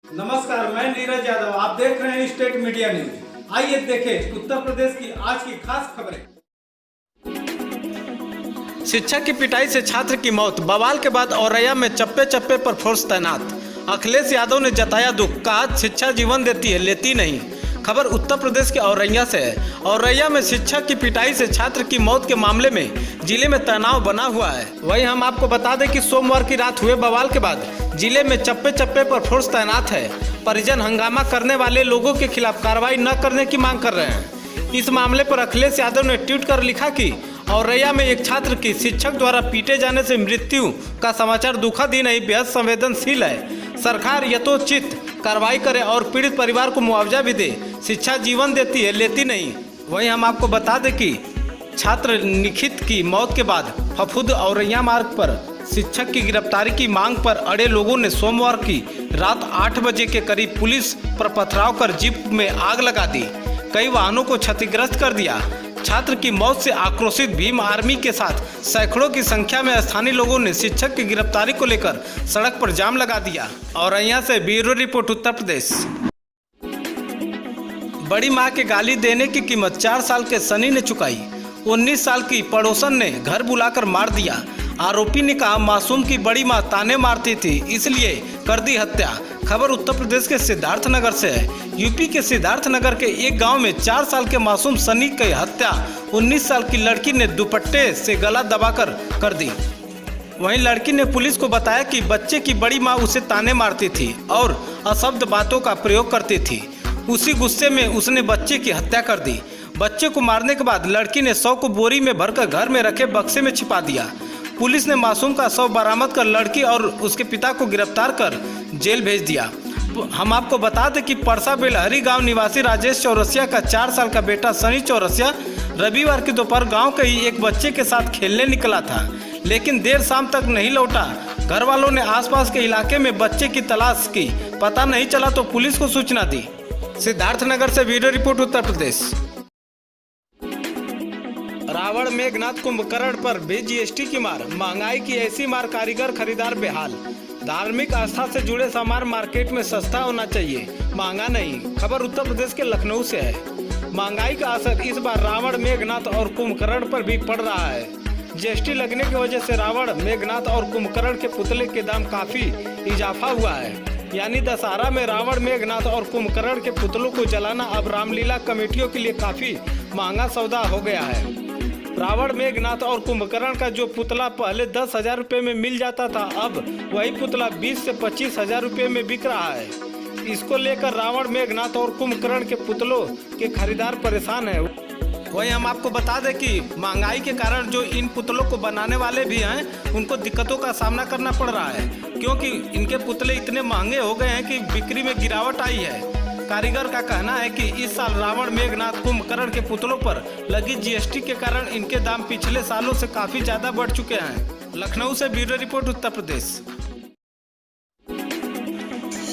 नमस्कार, मैं नीरज यादव। आप देख रहे हैं स्टेट मीडिया न्यूज। आइए देखें उत्तर प्रदेश की आज की खास खबरें। शिक्षक की पिटाई से छात्र की मौत, बवाल के बाद औरैया में चप्पे चप्पे पर फोर्स तैनात। अखिलेश यादव ने जताया दुख, कहा शिक्षा जीवन देती है, लेती नहीं। खबर उत्तर प्रदेश के औरैया से है। औरैया में शिक्षक की पिटाई से छात्र की मौत के मामले में जिले में तनाव बना हुआ है। वहीं हम आपको बता दें कि सोमवार की रात हुए बवाल के बाद जिले में चप्पे चप्पे पर फोर्स तैनात है। परिजन हंगामा करने वाले लोगों के खिलाफ कार्रवाई न करने की मांग कर रहे हैं। इस मामले पर अखिलेश यादव ने ट्वीट कर लिखा कि औरैया में एक छात्र की शिक्षक द्वारा पीटे जाने से मृत्यु का समाचार दुखद ही नहीं, बेहद संवेदनशील है। सरकार यथोचित कार्रवाई करे और पीड़ित परिवार को मुआवजा भी दे। शिक्षा जीवन देती है, लेती नहीं। वहीं हम आपको बता दें कि छात्र निखित की मौत के बाद फफूद औरैया मार्ग पर शिक्षक की गिरफ्तारी की मांग पर अड़े लोगों ने सोमवार की रात 8 बजे के करीब पुलिस पर पथराव कर जीप में आग लगा दी। कई वाहनों को क्षतिग्रस्त कर दिया। छात्र की मौत से आक्रोशित भीम आर्मी के साथ सैकड़ों की संख्या में स्थानीय लोगों ने शिक्षक की गिरफ्तारी को लेकर सड़क पर जाम लगा दिया। औरैया से ब्यूरो रिपोर्ट, उत्तर प्रदेश। बड़ी मां के गाली देने की कीमत 4 साल के सनी ने चुकाई। 19 साल की पड़ोसन ने घर बुलाकर मार दिया। आरोपी ने कहा मासूम की बड़ी मां ताने मारती थी, इसलिए कर दी हत्या। खबर उत्तर प्रदेश के सिद्धार्थनगर से है। यूपी के सिद्धार्थनगर के एक गांव में 4 साल के मासूम सनी की हत्या 19 साल की लड़की ने दुपट्टे से गला दबाकर कर दी। वहीं लड़की ने पुलिस को बताया कि बच्चे की बड़ी मां उसे ताने मारती थी और अशब्द बातों का प्रयोग करती थी। उसी गुस्से में उसने बच्चे की हत्या कर दी। बच्चे को मारने के बाद लड़की ने शव को बोरी में भरकर घर में रखे बक्से में छिपा दिया। पुलिस ने मासूम का शव बरामद कर लड़की और उसके पिता को गिरफ्तार कर जेल भेज दिया। हम आपको बता दें कि परसा बेलहरी गांव निवासी राजेश चौरसिया का 4 साल का बेटा सनी चौरसिया रविवार की दोपहर गांव के ही एक बच्चे के साथ खेलने निकला था, लेकिन देर शाम तक नहीं लौटा। घर वालों ने आसपास के इलाके में बच्चे की तलाश की, पता नहीं चला तो पुलिस को सूचना दी। सिद्धार्थनगर से ब्यूरो रिपोर्ट, उत्तर प्रदेश। रावण मेघनाथ कुंभकर्ण पर भी जीएसटी की मार, महंगाई की ऐसी मार, कारीगर खरीदार बेहाल। धार्मिक आस्था से जुड़े सामान मार्केट में सस्ता होना चाहिए, महंगा नहीं। खबर उत्तर प्रदेश के लखनऊ से है। महंगाई का असर इस बार रावण मेघनाथ और कुंभकर्ण पर भी पड़ रहा है। जीएसटी लगने की वजह से रावण मेघनाथ और कुंभकर्ण के पुतले के दाम काफी इजाफा हुआ है। यानी दशहरा में रावण मेघनाथ और कुंभकर्ण के पुतलों को जलाना अब रामलीला कमेटियों के लिए काफी महंगा सौदा हो गया है। रावण मेघनाथ और कुंभकर्ण का जो पुतला पहले 10,000 रुपये में मिल जाता था, अब वही पुतला 20 से 25,000 रुपये में बिक रहा है। इसको लेकर रावण मेघनाथ और कुंभकर्ण के पुतलों के खरीदार परेशान है। वहीं हम आपको बता दें कि महंगाई के कारण जो इन पुतलों को बनाने वाले भी हैं, उनको दिक्कतों का सामना करना पड़ रहा है, क्योंकि इनके पुतले इतने महंगे हो गए हैं कि बिक्री में गिरावट आई है। कारीगर का कहना है कि इस साल रावण मेघनाथ कुंभकर्ण के पुतलों पर लगी जीएसटी के कारण इनके दाम पिछले सालों से काफी ज्यादा बढ़ चुके हैं। लखनऊ से bureau report, Uttar Pradesh.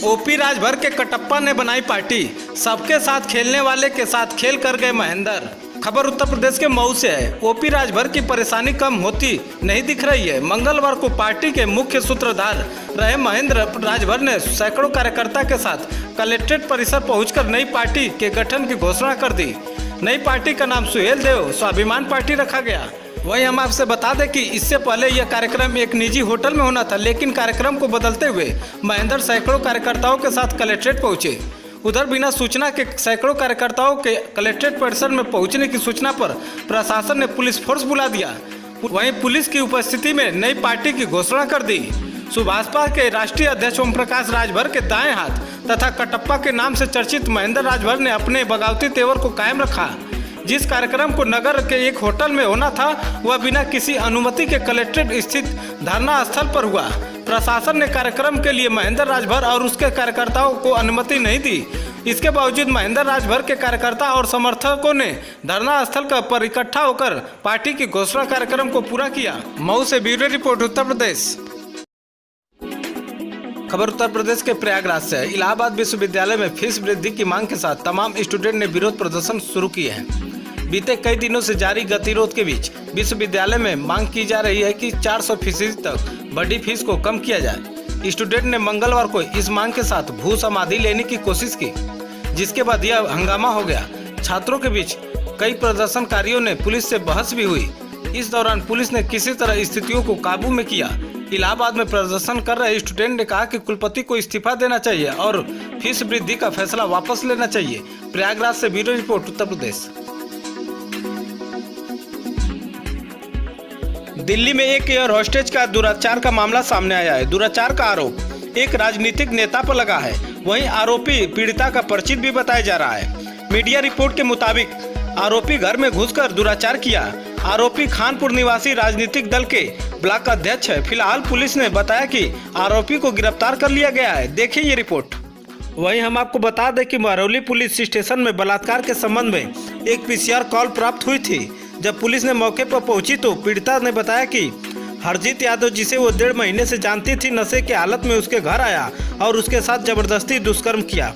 OP Rajbhar के कटप्पा ने बनाई पार्टी, सबके साथ खेलने वाले के साथ खेल कर गए महेंद्र। खबर उत्तर प्रदेश के मऊ से है। ओपी राजभर की परेशानी कम होती नहीं दिख रही है। मंगलवार को पार्टी के मुख्य सूत्रधार रहे महेंद्र राजभर ने सैकड़ों कार्यकर्ता के साथ कलेक्ट्रेट परिसर पहुंचकर नई पार्टी के गठन की घोषणा कर दी। नई पार्टी का नाम सुहेल देव स्वाभिमान पार्टी रखा गया। वहीं हम आपसे बता दें कि इससे पहले यह कार्यक्रम एक निजी होटल में होना था, लेकिन कार्यक्रम को बदलते हुए महेंद्र सैकड़ों कार्यकर्ताओं के साथ कलेक्ट्रेट पहुंचे। उधर बिना सूचना के सैकड़ों कार्यकर्ताओं के कलेक्ट्रेट परिसर में पहुंचने की सूचना पर प्रशासन ने पुलिस फोर्स बुला दिया। वहीं पुलिस की उपस्थिति में नई पार्टी की घोषणा कर दी। सुभाषपा के राष्ट्रीय अध्यक्ष ओम प्रकाश राजभर के दाएं हाथ तथा कटप्पा के नाम से चर्चित महेंद्र राजभर ने अपने बगावती तेवर को कायम रखा। जिस कार्यक्रम को नगर के एक होटल में होना था, वह बिना किसी अनुमति के कलेक्ट्रेट स्थित धरना स्थल पर हुआ। प्रशासन ने कार्यक्रम के लिए महेंद्र राजभर और उसके कार्यकर्ताओं को अनुमति नहीं दी। इसके बावजूद महेंद्र राजभर के कार्यकर्ता और समर्थकों ने धरना स्थल पर इकट्ठा होकर पार्टी की घोषणा कार्यक्रम को पूरा किया। मऊ से ब्यूरो रिपोर्ट, उत्तर प्रदेश। खबर उत्तर प्रदेश के प्रयागराज से है। इलाहाबाद विश्वविद्यालय में फीस वृद्धि की मांग के साथ तमाम स्टूडेंट ने विरोध प्रदर्शन शुरू किए हैं। बीते कई दिनों से जारी गतिरोध के बीच विश्वविद्यालय में मांग की जा रही है कि 400% तक बड़ी फीस को कम किया जाए। स्टूडेंट ने मंगलवार को इस मांग के साथ भू समाधि लेने की कोशिश की, जिसके बाद यह हंगामा हो गया। छात्रों के बीच कई प्रदर्शनकारियों ने पुलिस से बहस भी हुई। इस दौरान पुलिस ने किसी तरह स्थितियों को काबू में किया। इलाहाबाद में प्रदर्शन कर रहे स्टूडेंट ने कहा कि कुलपति को इस्तीफा देना चाहिए और फीस वृद्धि का फैसला वापस लेना चाहिए। प्रयागराज से ब्यूरो रिपोर्ट, उत्तर प्रदेश। दिल्ली में एक एयर होस्टेज का दुराचार का मामला सामने आया है। दुराचार का आरोप एक राजनीतिक नेता पर लगा है। वहीं आरोपी पीड़िता का परिचित भी बताया जा रहा है। मीडिया रिपोर्ट के मुताबिक आरोपी घर में घुसकर दुराचार किया। आरोपी खानपुर निवासी राजनीतिक दल के ब्लॉक अध्यक्ष है। फिलहाल पुलिस ने बताया कि आरोपी को गिरफ्तार कर लिया गया है। देखिए ये रिपोर्ट। वहीं हम आपको बता दें कि महरौली पुलिस स्टेशन में बलात्कार के संबंध में एक पीसीआर कॉल प्राप्त हुई थी। जब पुलिस ने मौके पर पहुंची तो पीड़िता ने बताया कि हरजीत यादव, जिसे वो 1.5 महीने से जानती थी, नशे की हालत में उसके घर आया और उसके साथ जबरदस्ती दुष्कर्म किया।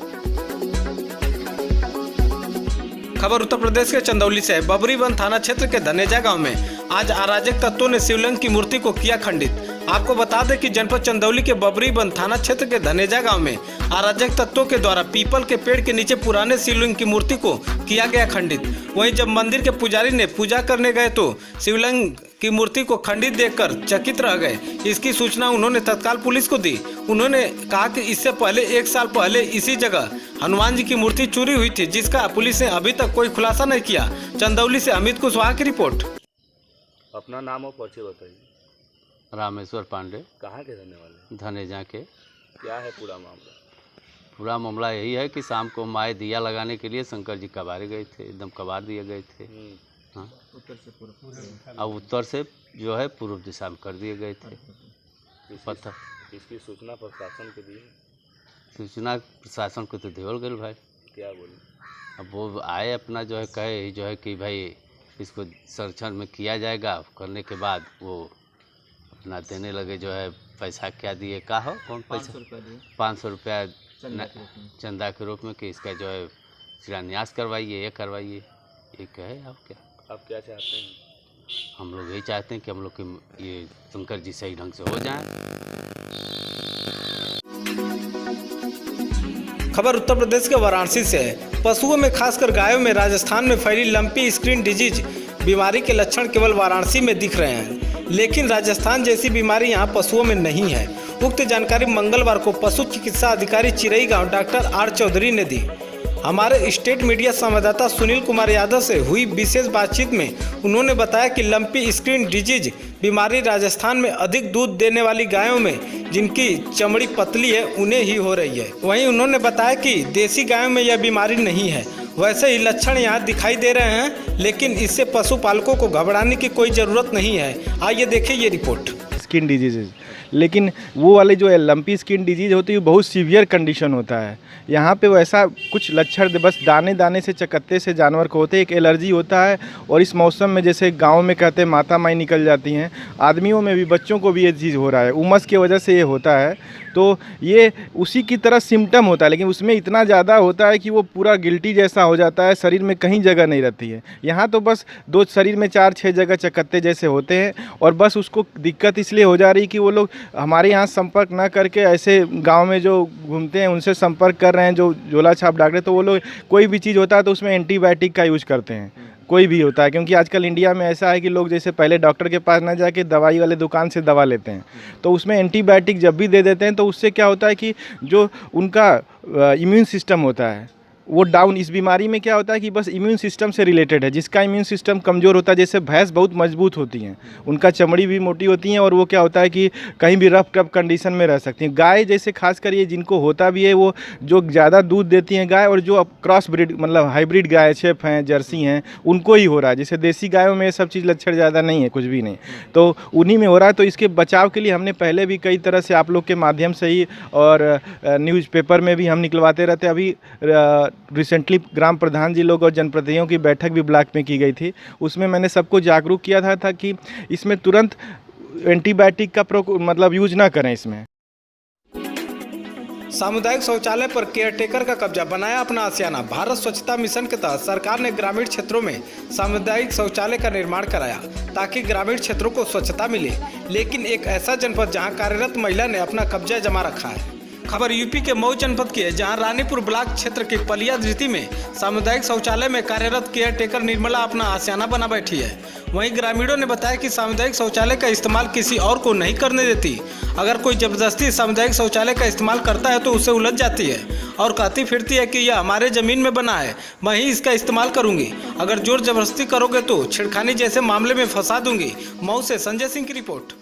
खबर उत्तर प्रदेश के चंदौली से है। बबरीबंद थाना क्षेत्र के धनेजा गांव में आज अराजक तत्वों ने शिवलिंग की मूर्ति को किया खंडित। आपको बता दें कि जनपद चंदौली के बबरीबंद थाना क्षेत्र के धनेजा गांव में अराजक तत्वों के द्वारा पीपल के पेड़ के नीचे पुराने शिवलिंग की मूर्ति को किया गया खंडित। वहीं जब मंदिर के पुजारी ने पूजा करने गए तो शिवलिंग की मूर्ति को खंडित देखकर चकित रह गए। इसकी सूचना उन्होंने तत्काल पुलिस को दी। उन्होंने कहा कि इससे पहले 1 साल पहले इसी जगह हनुमान जी की मूर्ति चोरी हुई थी, जिसका पुलिस ने अभी तक कोई खुलासा नहीं किया। चंदौली से अमित कुशवाहा की रिपोर्ट। अपना नाम और परिचय बताइए। रामेश्वर पांडे। कहाँ के रहने वाले? धनेजा के। क्या है पूरा मामला? पूरा मामला यही है कि शाम को माए दिया लगाने के लिए शंकर जी कबारे गए थे, एकदम कबार दिए गए थे। हाँ, उत्तर से पूर्व, अब उत्तर से जो है पूर्व दिशा में कर दिए गए थे पत्थर। इसकी सूचना प्रशासन को दी? सूचना प्रशासन को तो देवल गए भाई। क्या बोले? अब वो आए अपना जो है कहे जो है कि भाई इसको संरक्षण में किया जाएगा। करने के बाद वो अपना देने लगे जो है पैसा। क्या दिए? का हो कौन पैसा? 500 रुपया चंदा के रूप में कि इसका जो है शिलान्यास करवाइए, ये करवाइए, ये कहे। अब क्या, आप क्या चाहते हैं? हम लोग यही चाहते हैं कि हम लोग के ये शंकर जी सही ढंग से हो जाए। खबर उत्तर प्रदेश के वाराणसी से है। पशुओं में खासकर गायों में राजस्थान में फैली लंपी स्किन डिजीज बीमारी के लक्षण केवल वाराणसी में दिख रहे हैं, लेकिन राजस्थान जैसी बीमारी यहां पशुओं में नहीं है। उक्त जानकारी मंगलवार को पशु चिकित्सा अधिकारी चिरई गांव डॉक्टर आर चौधरी ने दी। हमारे स्टेट मीडिया संवाददाता सुनील कुमार यादव से हुई विशेष बातचीत में उन्होंने बताया कि लंपी स्किन डिजीज बीमारी राजस्थान में अधिक दूध देने वाली गायों में जिनकी चमड़ी पतली है उन्हें ही हो रही है। वहीं उन्होंने बताया कि देसी गायों में यह बीमारी नहीं है। वैसे ही लक्षण यहाँ दिखाई दे रहे हैं, लेकिन इससे पशुपालकों को घबराने की कोई ज़रूरत नहीं है। आइए देखिए ये रिपोर्ट। स्किन डिजीज़, लेकिन वो वाले जो है लंपी स्किन डिजीज़ होती है बहुत सीवियर कंडीशन होता है। यहाँ पे वैसा कुछ लक्षण बस दाने दाने से चकत्ते से जानवर को होते हैं। एक एलर्जी होता है और इस मौसम में जैसे गांव में कहते हैं माता माई निकल जाती हैं, आदमियों में भी, बच्चों को भी ये चीज़ हो रहा है। उमस की वजह से ये होता है। तो ये उसी की तरह सिम्टम होता है, लेकिन उसमें इतना ज़्यादा होता है कि वो पूरा गिल्टी जैसा हो जाता है, शरीर में कहीं जगह नहीं रहती है। यहाँ तो बस दो शरीर में 4-6 जगह चकत्ते जैसे होते हैं और बस उसको दिक्कत इसलिए हो जा रही कि वो लोग हमारे यहाँ संपर्क ना करके ऐसे गांव में जो घूमते हैं उनसे संपर्क कर रहे हैं, जो झोला छाप डॉक्टर, तो वो लोग कोई भी चीज़ होता है तो उसमें एंटीबायोटिक का यूज करते हैं। कोई भी होता है, क्योंकि आजकल इंडिया में ऐसा है कि लोग जैसे पहले डॉक्टर के पास ना जाके दवाई वाले दुकान से दवा लेते हैं, तो उसमें एंटीबायोटिक जब भी दे देते हैं तो उससे क्या होता है कि जो उनका इम्यून सिस्टम होता है वो डाउन। इस बीमारी में क्या होता है कि बस इम्यून सिस्टम से रिलेटेड है। जिसका इम्यून सिस्टम कमज़ोर होता है, जैसे भैंस बहुत मजबूत होती हैं, उनका चमड़ी भी मोटी होती है और वो क्या होता है कि कहीं भी रफ टफ कंडीशन में रह सकती हैं। गाय जैसे खासकर ये जिनको होता भी है, वो जो ज़्यादा दूध देती हैं गाय और जो अब क्रॉस ब्रीड मतलब हाइब्रिड गाय शेफ हैं, जर्सी हैं, उनको ही हो रहा है। जैसे देसी गायों में ये सब चीज़ लक्षण ज़्यादा नहीं है, कुछ भी नहीं, तो उन्हीं में हो रहा है। तो इसके बचाव के लिए हमने पहले भी कई तरह से आप लोग के माध्यम से ही और न्यूज़पेपर में भी हम निकलवाते रहते। अभी रिसेंटली ग्राम प्रधान जी लोग और जनप्रतिनिधियों की बैठक भी ब्लॉक में की गई थी। उसमें मैंने सबको जागरूक किया था कि इसमें तुरंत एंटीबायोटिक का मतलब यूज ना करें इसमें। सामुदायिक शौचालय पर केयरटेकर का कब्जा, बनाया अपना आशियाना। भारत स्वच्छता मिशन के तहत सरकार ने ग्रामीण क्षेत्रों में सामुदायिक शौचालय का निर्माण कराया ताकि ग्रामीण क्षेत्रों को स्वच्छता मिले, लेकिन एक ऐसा जनपद जहां कार्यरत महिला ने अपना कब्जा जमा रखा है। खबर यूपी के मऊ जनपद की है, जहां रानीपुर ब्लॉक क्षेत्र के पलिया धृति में सामुदायिक शौचालय में कार्यरत केयरटेकर निर्मला अपना आशियाना बना बैठी है। वहीं ग्रामीणों ने बताया कि सामुदायिक शौचालय का इस्तेमाल किसी और को नहीं करने देती। अगर कोई जबरदस्ती सामुदायिक शौचालय का इस्तेमाल करता है तो उसे उलझ जाती है और कहती फिरती है कि यह हमारे ज़मीन में बना है, मैं ही इसका इस्तेमाल करूंगी। अगर जोर जबरदस्ती करोगे तो छेड़खानी जैसे मामले में फंसा दूंगी। मऊ से संजय सिंह की रिपोर्ट।